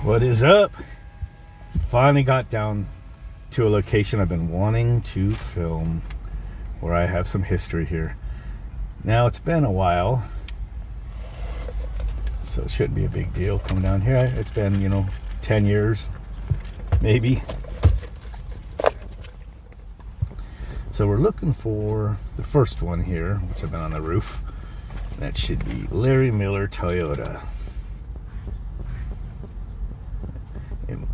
What is up? Finally got down to a location I've been wanting to film, where I have some history here. Now, it's been a while, so it shouldn't be a big deal coming down here. It's been, 10 years, maybe. So we're looking for the first one here, which I've been on the roof. That should be Larry Miller Toyota. And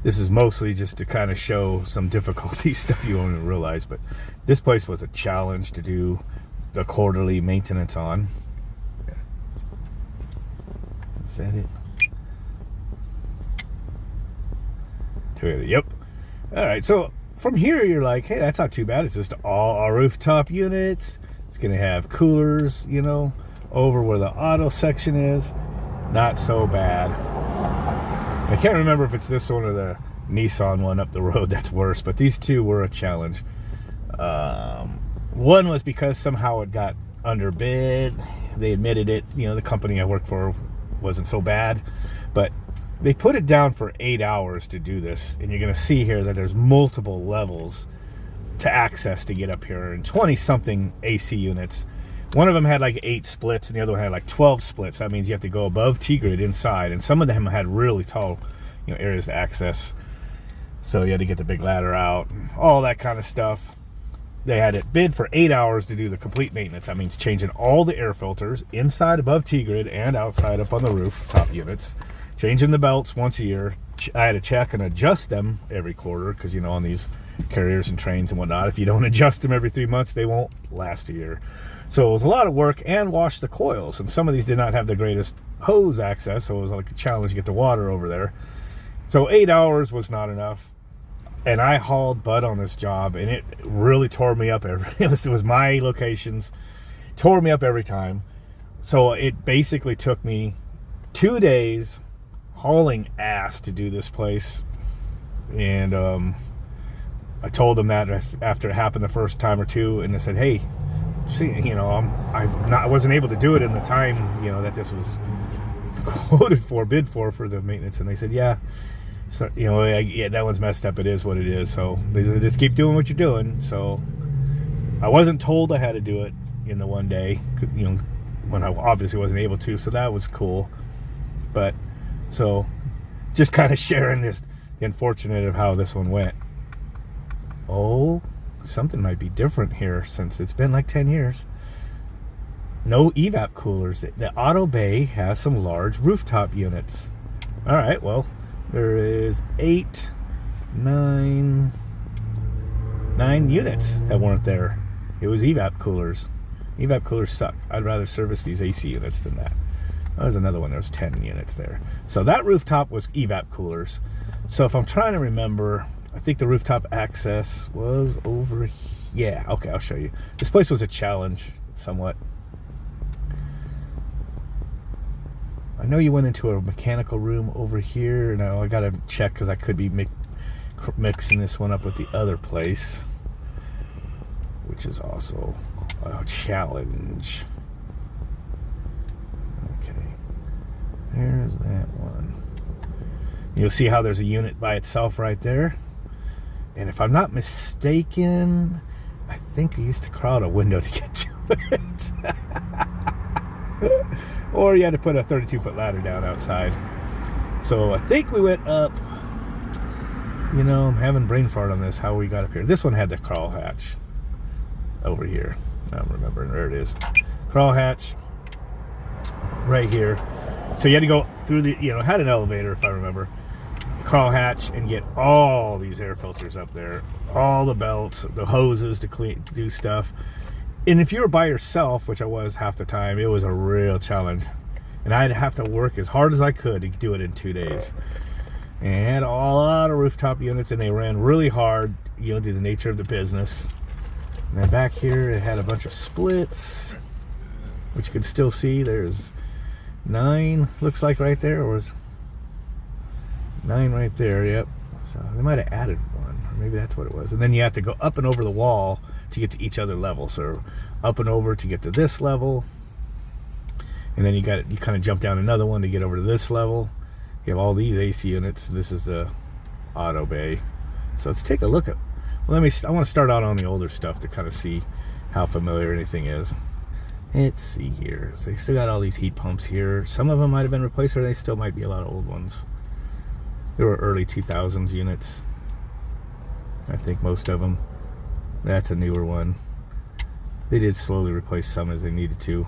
this is mostly just to kind of show some difficulty stuff you won't even realize, but this place was a challenge to do the quarterly maintenance on. Is that it? Toyota, yep. All right, so from here you're like, hey, that's not too bad. It's just all our rooftop units. It's gonna have coolers, over where the auto section is. Not so bad. I can't remember if it's this one or the Nissan one up the road that's worse, but these two were a challenge. One was because somehow it got underbid. They admitted it. The company I worked for wasn't so bad, but they put it down for 8 hours to do this, and you're going to see here that there's multiple levels to access to get up here, and 20-something AC units. One of them had like 8 splits, and the other one had like 12 splits. That means you have to go above T-grid inside, and some of them had really tall, areas to access. So you had to get the big ladder out, all that kind of stuff. They had it bid for 8 hours to do the complete maintenance. That means changing all the air filters inside above T-grid and outside up on the roof top units, changing the belts once a year. I had to check and adjust them every quarter because, on these carriers and trains and whatnot, if you don't adjust them every 3 months, they won't last a year. So it was a lot of work, and wash the coils. And some of these did not have the greatest hose access, so it was like a challenge to get the water over there. So 8 hours was not enough. And I hauled butt on this job, and it really tore me up. It was my locations, tore me up every time. So it basically took me 2 days hauling ass to do this place. And I told them that after it happened the first time or two, and I said, hey, see, I wasn't able to do it in the time, that this was quoted for, bid for the maintenance. And they said, yeah. So, that one's messed up. It is what it is. So they said, just keep doing what you're doing. So I wasn't told I had to do it in the one day, when I obviously wasn't able to. So that was cool. But so just kind of sharing the unfortunate of how this one went. Oh, something might be different here since it's been like 10 years. No evap coolers. The auto bay has some large rooftop units. All right, well, there is 9 units that weren't there. It was evap coolers. Evap coolers suck. I'd rather service these AC units than that. There's another one. There's 10 units there. So that rooftop was evap coolers. So if I'm trying to remember, I think the rooftop access was over here. Yeah, okay, I'll show you. This place was a challenge, somewhat. I know you went into a mechanical room over here. Now I gotta check because I could be mixing this one up with the other place, which is also a challenge. Okay, there's that one. You'll see how there's a unit by itself right there. And if I'm not mistaken, I think I used to crawl out a window to get to it. Or you had to put a 32-foot ladder down outside. So I think we went up. I'm having brain fart on this, how we got up here. This one had the crawl hatch over here. I don't remember. There it is. Crawl hatch right here. So you had to go through the, had an elevator, if I remember. Crawl hatch and get all these air filters up there, all the belts, the hoses to do stuff. And if you were by yourself, which I was half the time, it was a real challenge, and I'd have to work as hard as I could to do it in 2 days. And I had a lot of rooftop units, and they ran really hard, due to the nature of the business. And then back here it had a bunch of splits, which you can still see. There's 9, looks like, right there, or was 9 right there. Yep. So they might have added one, or maybe that's what it was. And then you have to go up and over the wall to get to each other level. So up and over to get to this level, and then you kind of jump down another one to get over to this level, You have all these AC units. This is the auto bay. So let's take a look at. Well, I want to start out on the older stuff to kind of see how familiar anything is. Let's see here. So they still got all these heat pumps here. Some of them might have been replaced, or they still might be a lot of old ones. They were early 2000s units. I think most of them. That's a newer one. They did slowly replace some as they needed to.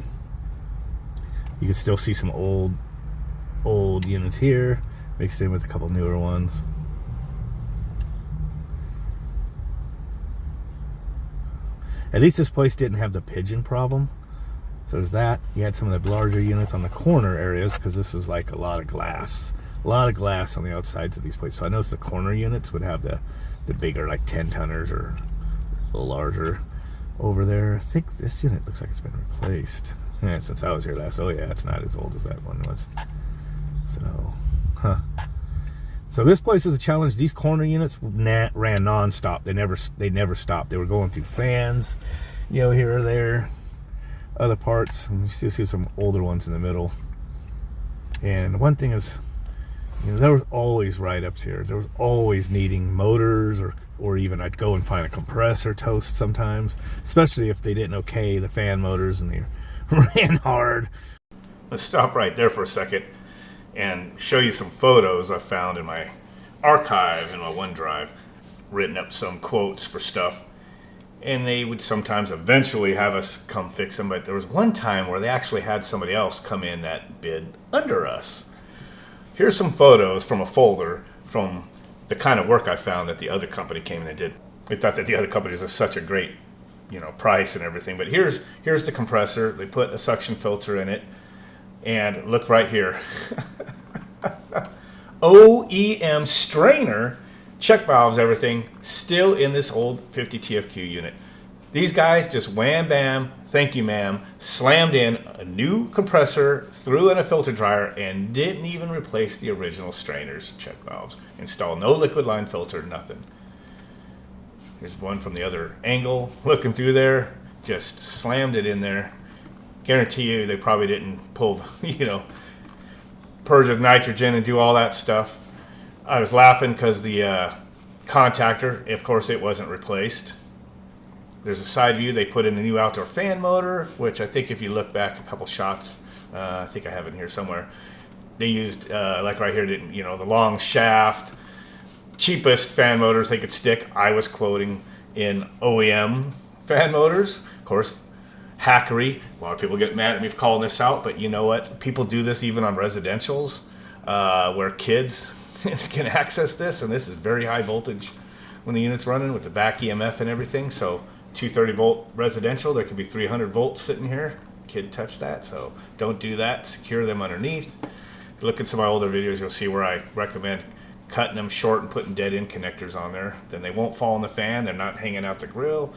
You can still see some old units here, mixed in with a couple newer ones. At least this place didn't have the pigeon problem. So there's that. You had some of the larger units on the corner areas, because this was like a lot of glass. A lot of glass on the outsides of these places. So I noticed the corner units would have the bigger, like 10-tonners or a little larger over there. I think this unit looks like it's been replaced. Yeah, since I was here last. Oh yeah, it's not as old as that one was. So, So this place was a challenge. These corner units ran non-stop. They never stopped. They were going through fans, here or there, other parts. And you see some older ones in the middle. And one thing is, there was always write-ups here. There was always needing motors, or even I'd go and find a compressor toast sometimes, especially if they didn't okay the fan motors and they ran hard. Let's stop right there for a second and show you some photos I found in my archive in my OneDrive. Written up some quotes for stuff, and they would sometimes eventually have us come fix them, but there was one time where they actually had somebody else come in that bid under us. Here's some photos from a folder from the kind of work I found that the other company came in and did. We thought that the other companies are such a great, price and everything, but here's the compressor. They put a suction filter in it, and look right here. OEM strainer, check valves, everything, still in this old 50 TFQ unit. These guys just wham bam, thank you ma'am, slammed in a new compressor, threw in a filter dryer, and didn't even replace the original strainers, check valves. Installed no liquid line filter, nothing. Here's one from the other angle, looking through there, just slammed it in there. Guarantee you they probably didn't pull, purge with nitrogen and do all that stuff. I was laughing because the contactor, of course, it wasn't replaced. There's a side view. They put in a new outdoor fan motor, which I think if you look back a couple shots, I think I have it in here somewhere. They used, like right here, the long shaft, cheapest fan motors they could stick. I was quoting in OEM fan motors. Of course, hackery. A lot of people get mad at me for calling this out, but you know what? People do this even on residentials where kids can access this, and this is very high voltage when the unit's running with the back EMF and everything. So 230 volt residential, there could be 300 volts sitting here. Kid touched that, so don't do that. Secure them underneath. If you look at some of my older videos, you'll see where I recommend cutting them short and putting dead end connectors on there. Then they won't fall in the fan. They're not hanging out the grill.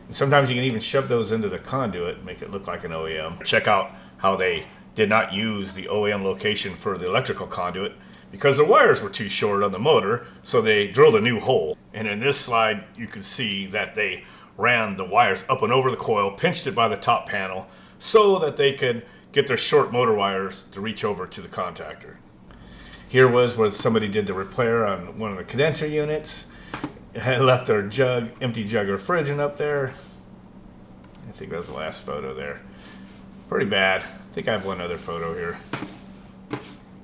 And sometimes you can even shove those into the conduit and make it look like an OEM. Check out how they did not use the OEM location for the electrical conduit because the wires were too short on the motor, so they drilled a new hole. And in this slide, you can see that they ran the wires up and over the coil, pinched it by the top panel, so that they could get their short motor wires to reach over to the contactor. Here was where somebody did the repair on one of the condenser units. Had left their empty jug of refrigerant up there. I think that was the last photo there. Pretty bad. I think I have one other photo here.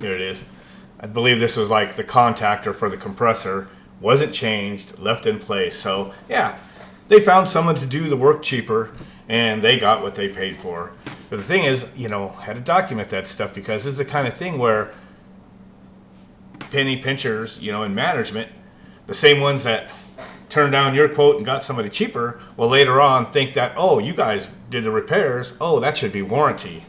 Here it is. I believe this was like the contactor for the compressor. Wasn't changed, left in place. So yeah, they found someone to do the work cheaper, and they got what they paid for. But the thing is, had to document that stuff, because this is the kind of thing where penny pinchers, in management, the same ones that turned down your quote and got somebody cheaper, will later on think that, oh, you guys did the repairs, oh, that should be warranty.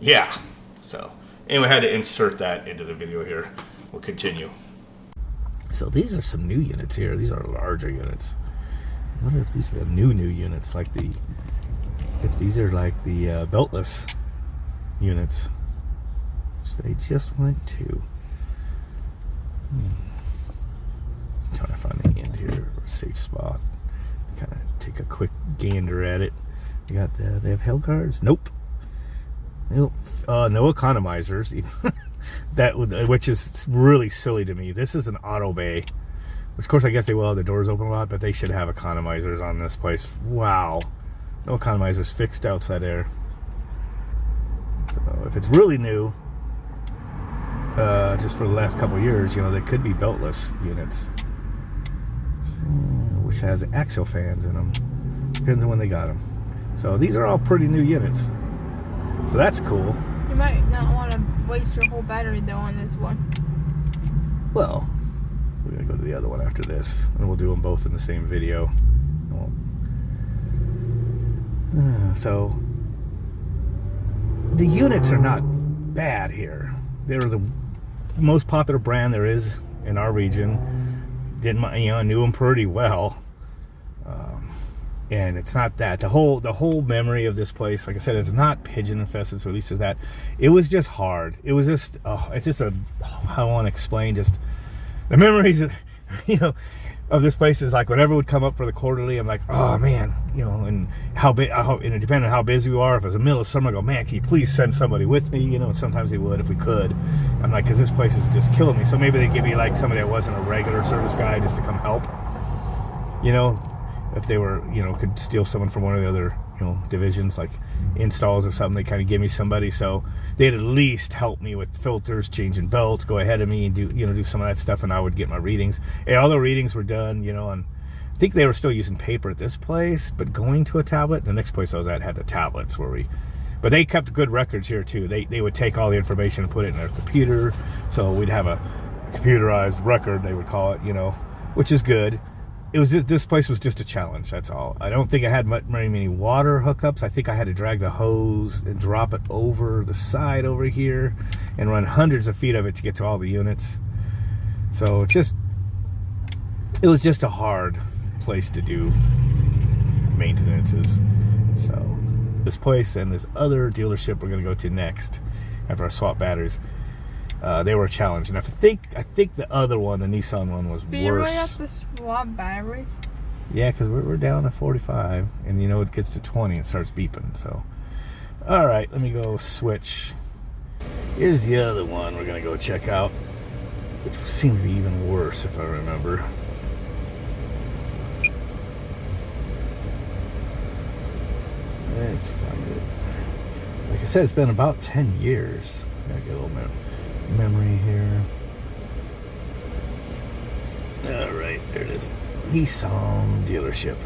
Yeah. So anyway, I had to insert that into the video here. We'll continue. So these are some new units here. These are larger units. I wonder if these are the new units, if these are like the beltless units, which they just went to. Trying to find the end here, or a safe spot. Kind of take a quick gander at it. They have hell guards? Nope. No economizers. which is really silly to me. This is an auto bay, which of course I guess they will have the doors open a lot, but they should have economizers on this place. Wow, no economizers fixed outside there. So if it's really new, just for the last couple of years, they could be beltless units, which has axial fans in them. Depends on when they got them. So these are all pretty new units. So that's cool. You might not want to waste your whole battery though on this one. Well, we're going to go to the other one after this, and we'll do them both in the same video. So the units are not bad here. They're the most popular brand there is in our region. I knew them pretty well. And it's not that. The whole memory of this place, like I said, it's not pigeon infested, so at least there's that. It was just hard. It was just, it's just how I want to explain, just the memories of, this place is like whenever it would come up for the quarterly, I'm like, oh man, and and depending on how busy we are, if it's the middle of summer, I go, man, can you please send somebody with me? And sometimes they would if we could. I'm like, because this place is just killing me. So maybe they give me like somebody that wasn't a regular service guy just to come help, if they were, could steal someone from one of the other, divisions, like installs or something, they kind of give me somebody. So they'd at least help me with filters, changing belts, go ahead of me and do some of that stuff, and I would get my readings. And all the readings were done, and I think they were still using paper at this place, but going to a tablet. The next place I was at had the tablets but they kept good records here too. They would take all the information and put it in their computer. So we'd have a computerized record, they would call it, which is good. It was just, this place was just a challenge, that's all. I don't think I had very many water hookups. I think I had to drag the hose and drop it over the side over here and run hundreds of feet of it to get to all the units. So it was just a hard place to do maintenances. So this place and this other dealership we're going to go to next after I swap batteries, they were a challenge, and I think the other one, the Nissan one, was worse. Do you really have to swap batteries? Yeah, because we're down to 45, and it gets to 20 and starts beeping. So, all right, let me go switch. Here's the other one we're gonna go check out, which seemed to be even worse if I remember. Let's find it. Like I said, it's been about 10 years. Gotta get a little memory here. Alright, there it is. Nissan dealership.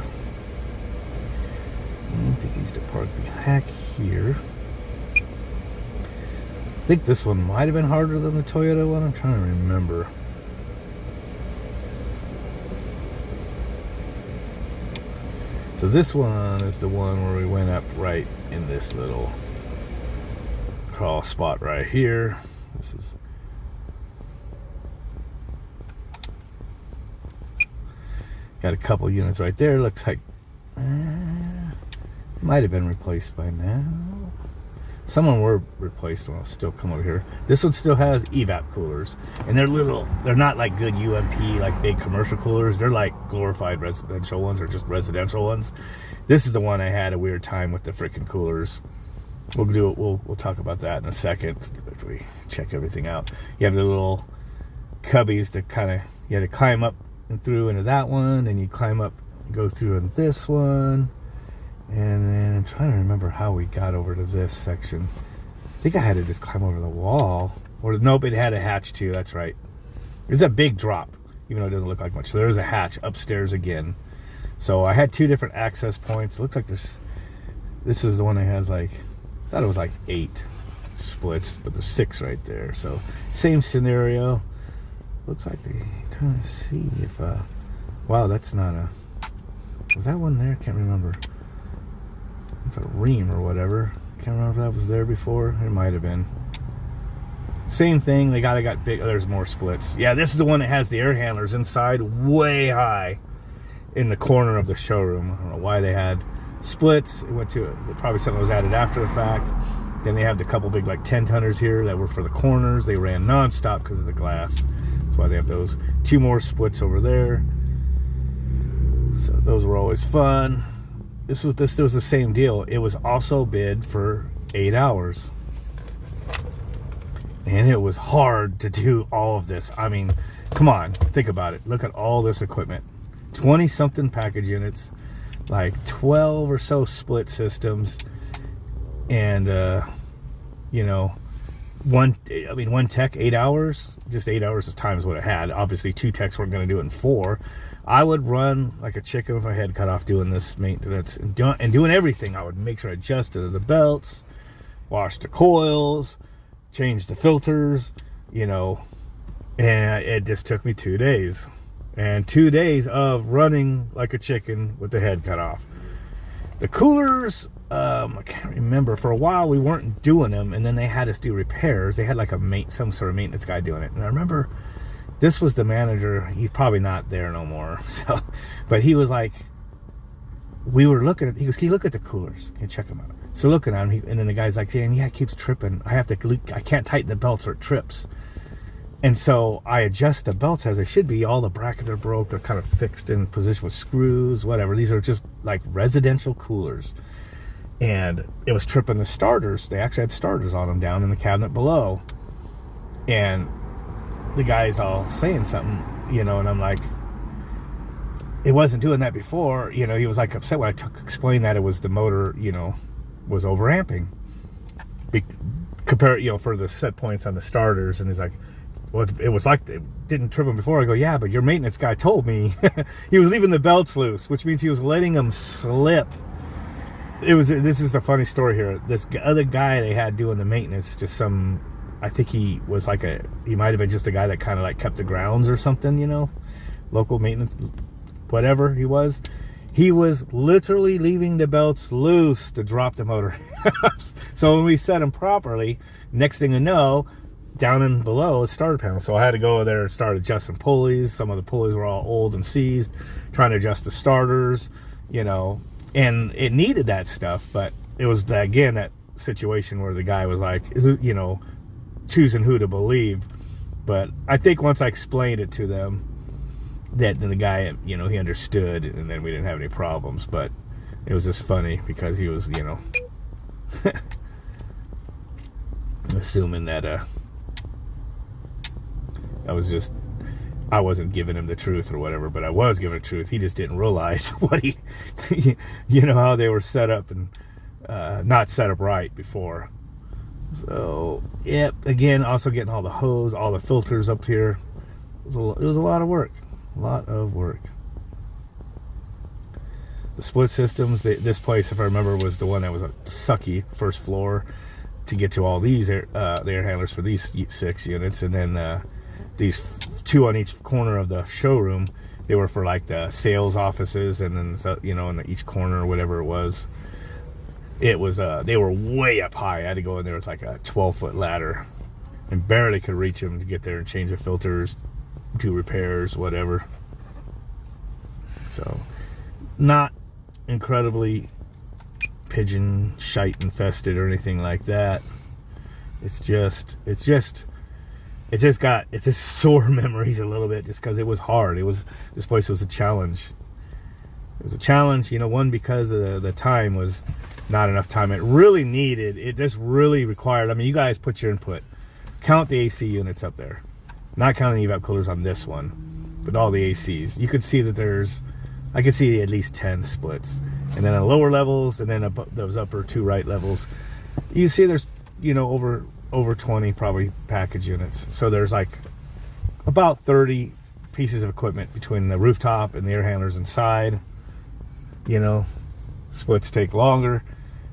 I think he's to park back here. I think this one might have been harder than the Toyota one. I'm trying to remember. So this one is the one where we went up right in this little crawl spot right here. This is got a couple units right there. Looks like might have been replaced by now. Some of them were replaced when I was still come over here. This one still has evap coolers, and they're not like good UMP, like big commercial coolers. They're like glorified residential ones, or just residential ones. This is the one I had a weird time with the freaking coolers. We'll talk about that in a second if we check everything out. You have the little cubbies that you had to climb up and through into that one, then you climb up and go through in this one, and then I'm trying to remember how we got over to this section. I think I had to just climb over the wall, or nope, it had a hatch too. That's right. It's a big drop, even though it doesn't look like much. So there's a hatch upstairs again. So I had two different access points. It looks like this is the one that has I thought it was 8 splits, but there's 6 right there. So same scenario. Looks like they're trying to see if wow, that's not was that one there? Can't remember. It's a ream or whatever. Can't remember if that was there before. It might have been. Same thing. They got big. Oh, there's more splits. Yeah, this is the one that has the air handlers inside, way high in the corner of the showroom. I don't know why they had splits. It went to probably something that was added after the fact. Then they have the couple big 10-tonners here that were for the corners. They ran non-stop because of the glass. That's why they have those. 2 more splits over there. So those were always fun. This was the same deal. It was also bid for 8 hours. And it was hard to do all of this. I mean, come on, think about it. Look at all this equipment. 20-something package units, like 12 or so split systems, and, you know, one tech, 8 hours. Just 8 hours of time is what it had. Obviously, 2 techs weren't going to do it in 4. I would run like a chicken with my head cut off doing this maintenance and doing everything. I would make sure I adjusted the belts, wash the coils, change the filters, you know, and it just took me 2 days. And 2 days of running like a chicken with the head cut off. The coolers, I can't remember. For a while, we weren't doing them, and then they had us do repairs. They had like some sort of maintenance guy doing it. And I remember this was the manager. He's probably not there no more. So, but he was like, we were looking at. He goes, "Can you look at the coolers? Can you check them out?" So looking at him, and then the guy's like saying, "Yeah, it keeps tripping. I can't tighten the belts or it trips." And so I adjust the belts as they should be. All the brackets are broke. They're kind of fixed in position with screws, whatever. These are just like residential coolers. And it was tripping the starters. They actually had starters on them down in the cabinet below. And the guy's all saying something, you know, and I'm like, it wasn't doing that before. You know, he was like upset when I explained that it was the motor, you know, was overamping. Compare, you know, for the set points on the starters. And he's like, well, it was like it didn't trip him before. I go, yeah, but your maintenance guy told me he was leaving the belts loose, which means he was letting them slip. This is a funny story here. This other guy they had doing the maintenance, I think he was he might have been just a guy that kind of like kept the grounds or something, you know, local maintenance, whatever he was. He was literally leaving the belts loose to drop the motor. So when we set them properly, next thing you know, down and below is starter panel. So I had to go there and start adjusting pulleys. Some of the pulleys were all old and seized, trying to adjust the starters, you know, and it needed that stuff. But it was, again, that situation where the guy was like, is it, you know, choosing who to believe. But I think once I explained it to them, that the guy, you know, he understood, and then we didn't have any problems. But it was just funny because he was, you know, assuming that I wasn't giving him the truth or whatever, but I was giving the truth. He just didn't realize what you know, how they were set up and not set up right before. So, yep, again, also getting all the hose, all the filters up here. It was a lot of work. A lot of work. The split systems, this place, if I remember, was the one that was a sucky first floor to get to all these the air handlers for these 6 units, and then these 2 on each corner of the showroom, they were for like the sales offices, and then, you know, in each corner or whatever it was. It was they were way up high. I had to go in there with like a 12-foot ladder and barely could reach them to get there and change the filters, do repairs, whatever. So not incredibly pigeon shite infested or anything like that. It's just sore memories a little bit, just because it was hard. This place was a challenge. It was a challenge, you know, one, because of the time was not enough time. It just really required, I mean, you guys put your input. Count the AC units up there. Not counting the evap coolers on this one, but all the ACs. You could see that I could see at least 10 splits. And then on lower levels, and then those upper 2 right levels, you see there's, you know, over 20 probably package units. So there's like about 30 pieces of equipment between the rooftop and the air handlers inside. You know, splits take longer.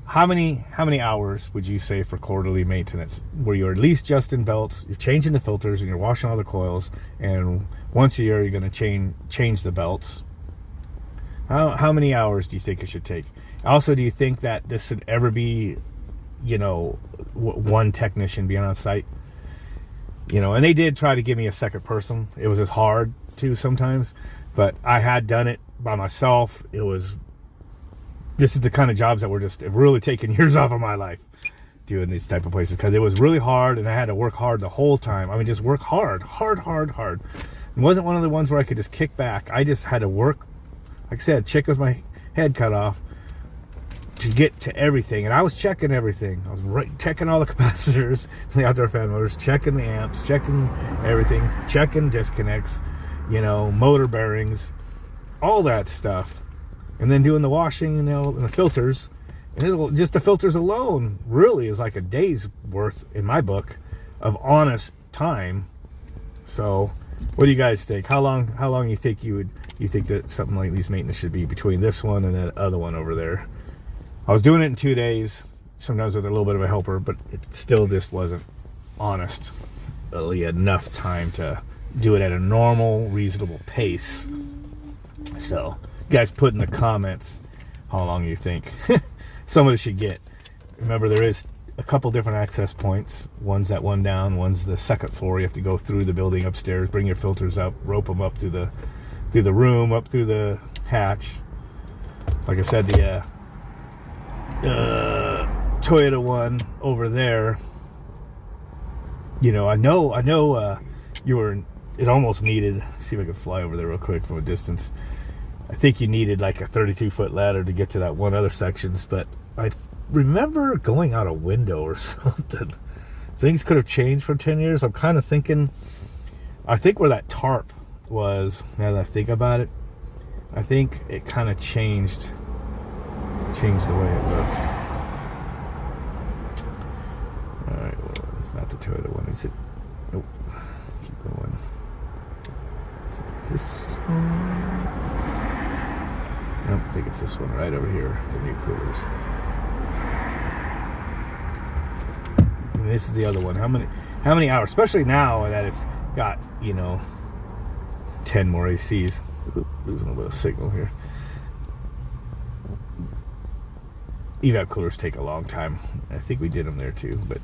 How many hours would you say for quarterly maintenance, where you're at least adjusting belts, you're changing the filters, and you're washing all the coils, and once a year you're going to change the belts? How many hours do you think it should take? Also, do you think that this should ever be, you know, one technician being on site? You know, and they did try to give me a second person. It was as hard to sometimes, but I had done it by myself. This is the kind of jobs that were just really taking years off of my life, doing these type of places, because it was really hard, and I had to work hard the whole time. I mean, just work hard. It wasn't one of the ones where I could just kick back. I just had to work, like I said, chick with my head cut off, to get to everything. And I was checking everything. I was checking all the capacitors, the outdoor fan motors, checking the amps, checking everything, checking disconnects, motor bearings, all that stuff. And then doing the washing, and the filters. And just the filters alone really is like a day's worth, in my book, of honest time. So what do you guys think? How long you think you think that something like these maintenance should be between this one and that other one over there? I was doing it in 2 days, sometimes with a little bit of a helper, but it still just wasn't honestly enough time to do it at a normal, reasonable pace. So you guys put in the comments how long you think somebody should get. Remember, there is a couple different access points. One's that one down, one's the second floor. You have to go through the building upstairs, bring your filters up, rope them up through the room, up through the hatch. Like I said, the Toyota one over there, I know it almost needed, see if I can fly over there real quick from a distance. I think you needed like a 32-foot ladder to get to that one other sections, but I remember going out a window or something. Things could have changed for 10 years. I'm kind of thinking, I think where that tarp was, now that I think about it, I think it kind of changed the way it looks. Alright, well, it's not the Toyota one, is it? Nope. Keep going. Is it this one? Nope, I think it's this one right over here, the new coolers. And this is the other one. How many hours, especially now that it's got, 10 more ACs. Ooh, losing a little signal here. Evap coolers take a long time. I think we did them there too, but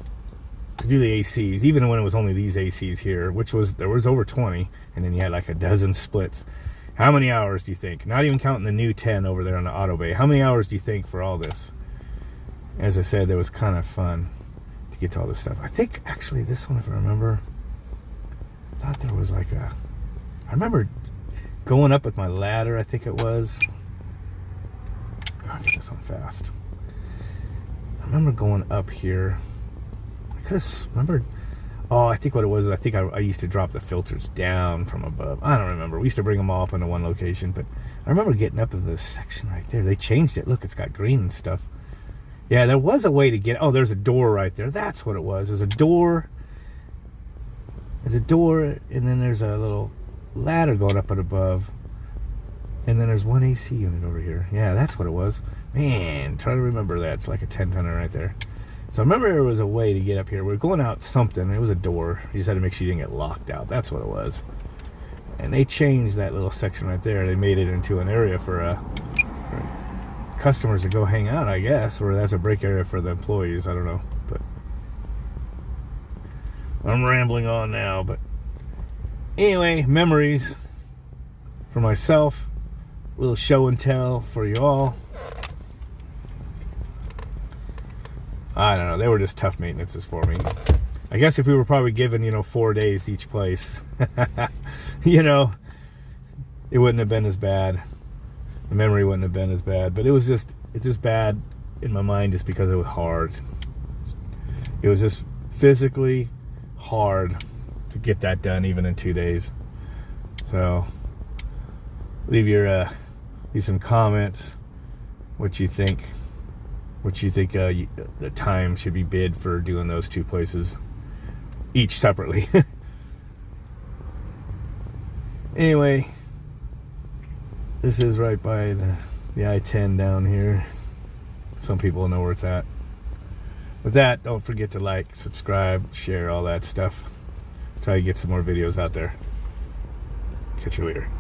to do the ACs, even when it was only these ACs here, there was over 20, and then you had like a dozen splits. How many hours do you think? Not even counting the new 10 over there on the auto bay. How many hours do you think for all this? As I said, it was kind of fun to get to all this stuff. I think actually this one, if I remember, I thought there was like I remember going up with my ladder, I think it was. I'll get this on fast. I remember going up here. I could have remembered. Oh, I think what it was, I think I used to drop the filters down from above. I don't remember. We used to bring them all up into one location, but I remember getting up in this section right there. They changed it. Look, it's got green and stuff. Yeah, there was a way to get... Oh, there's a door right there. That's what it was. There's a door. There's a door, and then there's a little ladder going up and above. And then there's one AC unit over here. Yeah, that's what it was. Man, try to remember that. It's like a 10-tonner right there. So I remember there was a way to get up here. We were going out something. It was a door. You just had to make sure you didn't get locked out. That's what it was. And they changed that little section right there. They made it into an area for customers to go hang out, I guess. Or that's a break area for the employees. I don't know. But I'm rambling on now. But anyway, memories for myself. A little show and tell for you all. I don't know. They were just tough maintenances for me. I guess if we were probably given, 4 days each place, it wouldn't have been as bad. The memory wouldn't have been as bad. But it's just bad in my mind just because it was hard. It was just physically hard to get that done even in 2 days. So leave some comments what you think. What you think the time should be bid for doing those two places, each separately. Anyway, this is right by the I-10 down here. Some people know where it's at. With that, don't forget to like, subscribe, share, all that stuff. Try to get some more videos out there. Catch you later.